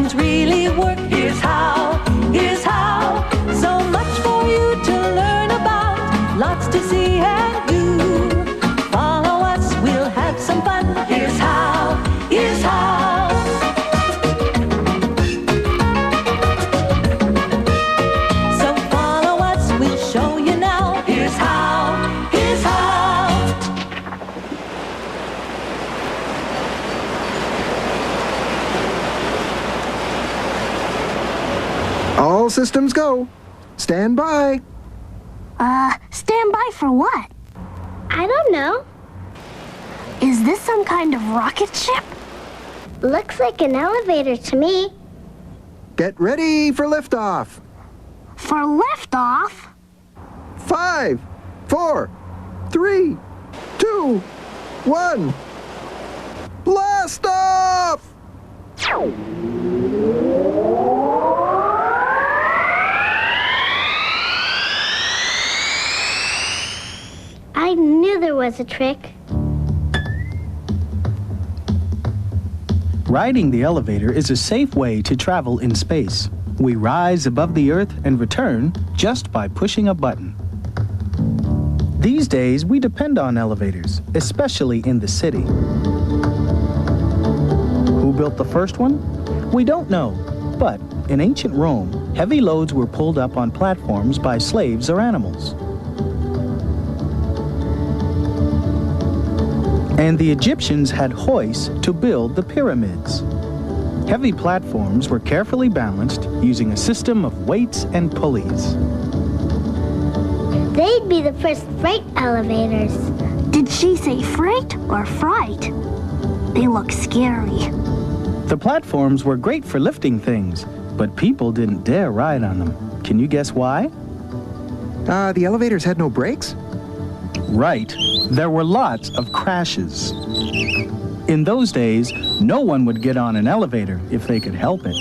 things really work. Here's how, here's how. So much for you to learn about, lots to see and do. Follow us, we'll have some fun. Here's how, here's how. So follow us, we'll show you now. Here's how, here's how. All systems go. Stand by. Stand by for what? I don't know. Is this some kind of rocket ship? Looks like an elevator to me. Get ready for liftoff. For liftoff? 5, 4, 3, 2, 1. Blast off! I knew there was a trick. Riding the elevator is a safe way to travel in space. We rise above the Earth and return just by pushing a button. These days, we depend on elevators, especially in the city. Who built the first one? We don't know, but in ancient Rome, heavy loads were pulled up on platforms by slaves or animals. And the Egyptians had hoists to build the pyramids. Heavy platforms were carefully balanced using a system of weights and pulleys. They'd be the first freight elevators. Did she say freight or fright? They look scary. The platforms were great for lifting things, but people didn't dare ride on them. Can you guess why? The elevators had no brakes? Right. There were lots of crashes. In those days, no one would get on an elevator if they could help it.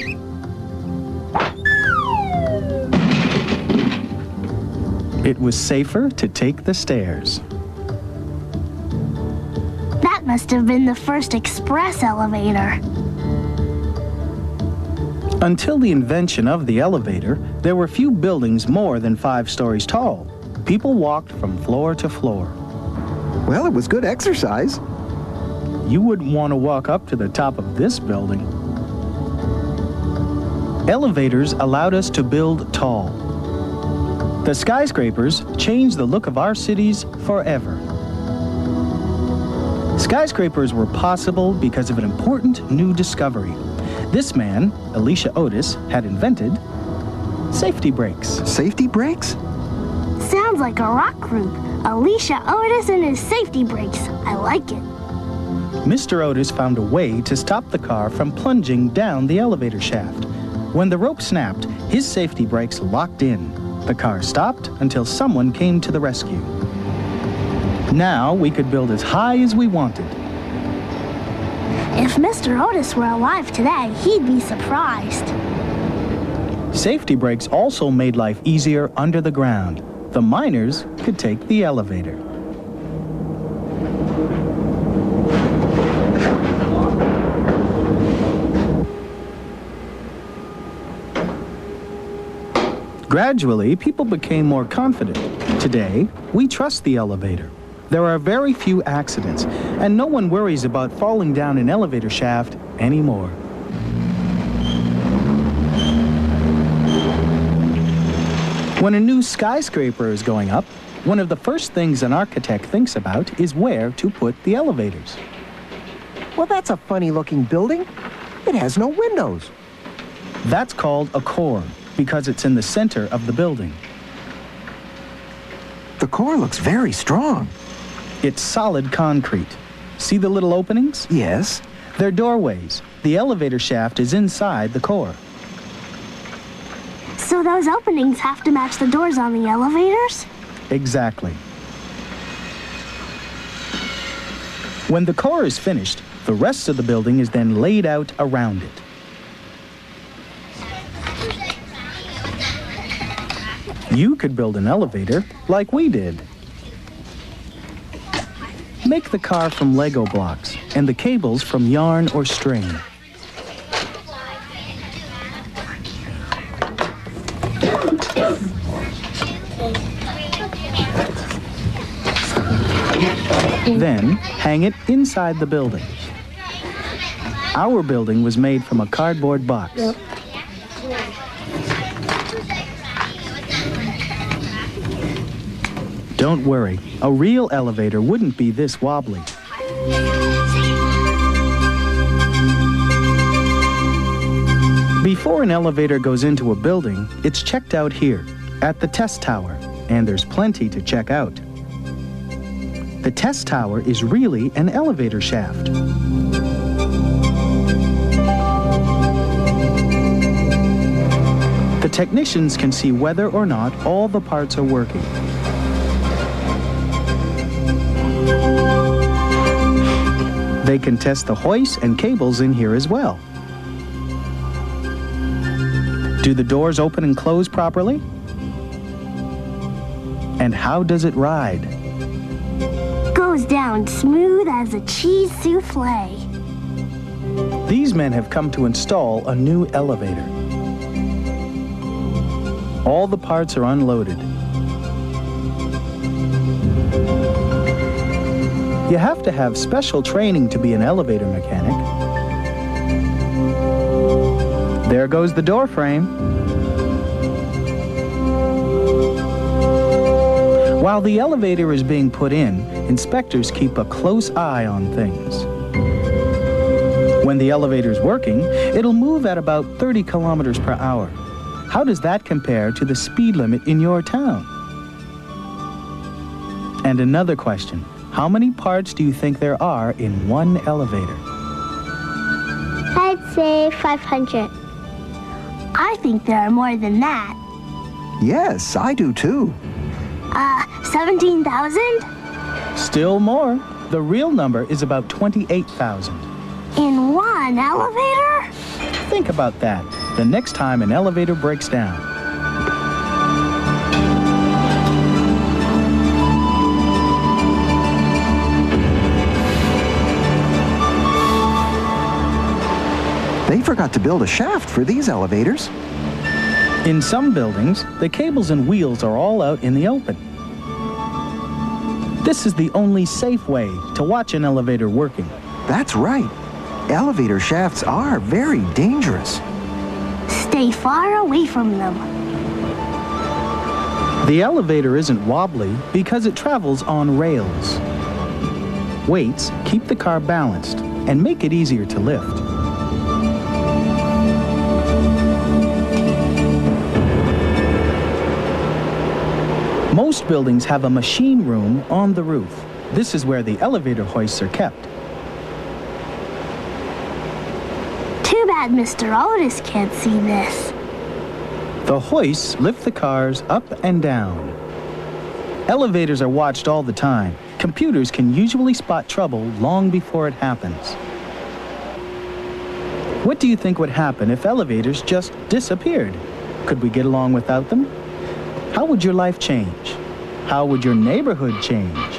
It was safer to take the stairs. That must have been the first express elevator. Until the invention of the elevator, there were few buildings more than 5 stories tall. People walked from floor to floor. Well, it was good exercise. You wouldn't want to walk up to the top of this building. Elevators allowed us to build tall. The skyscrapers changed the look of our cities forever. Skyscrapers were possible because of an important new discovery. This man, Elisha Otis, had invented safety brakes. Safety brakes? Sounds like a rock group. Elisha Otis and his safety brakes. I like it. Mr. Otis found a way to stop the car from plunging down the elevator shaft. When the rope snapped, his safety brakes locked in. The car stopped until someone came to the rescue. Now we could build as high as we wanted. If Mr. Otis were alive today, he'd be surprised. Safety brakes also made life easier under the ground. The miners could take the elevator. Gradually, people became more confident. Today, we trust the elevator. There are very few accidents, and no one worries about falling down an elevator shaft anymore. When a new skyscraper is going up, one of the first things an architect thinks about is where to put the elevators. Well, that's a funny-looking building. It has no windows. That's called a core, because it's in the center of the building. The core looks very strong. It's solid concrete. See the little openings? Yes. They're doorways. The elevator shaft is inside the core. So those openings have to match the doors on the elevators? Exactly. When the core is finished, the rest of the building is then laid out around it. You could build an elevator like we did. Make the car from Lego blocks and the cables from yarn or string. Then hang it inside the building. Our building was made from a cardboard box. Don't worry, a real elevator wouldn't be this wobbly. Before an elevator goes into a building, it's checked out here, at the test tower, and there's plenty to check out. The test tower is really an elevator shaft. The technicians can see whether or not all the parts are working. They can test the hoists and cables in here as well. Do the doors open and close properly? And how does it ride? Goes down smooth as a cheese souffle. These men have come to install a new elevator. All the parts are unloaded. You have to have special training to be an elevator mechanic. There goes the door frame. While the elevator is being put in, inspectors keep a close eye on things. When the elevator's working, it'll move at about 30 kilometers per hour. How does that compare to the speed limit in your town? And another question, how many parts do you think there are in one elevator? I'd say 500. I think there are more than that. Yes, I do too. 17,000? Still more. The real number is about 28,000. In one elevator? Think about that the next time an elevator breaks down. They forgot to build a shaft for these elevators. In some buildings, the cables and wheels are all out in the open. This is the only safe way to watch an elevator working. That's right. Elevator shafts are very dangerous. Stay far away from them. The elevator isn't wobbly because it travels on rails. Weights keep the car balanced and make it easier to lift. Most buildings have a machine room on the roof. This is where the elevator hoists are kept. Too bad Mr. Otis can't see this. The hoists lift the cars up and down. Elevators are watched all the time. Computers can usually spot trouble long before it happens. What do you think would happen if elevators just disappeared? Could we get along without them? How would your life change? How would your neighborhood change?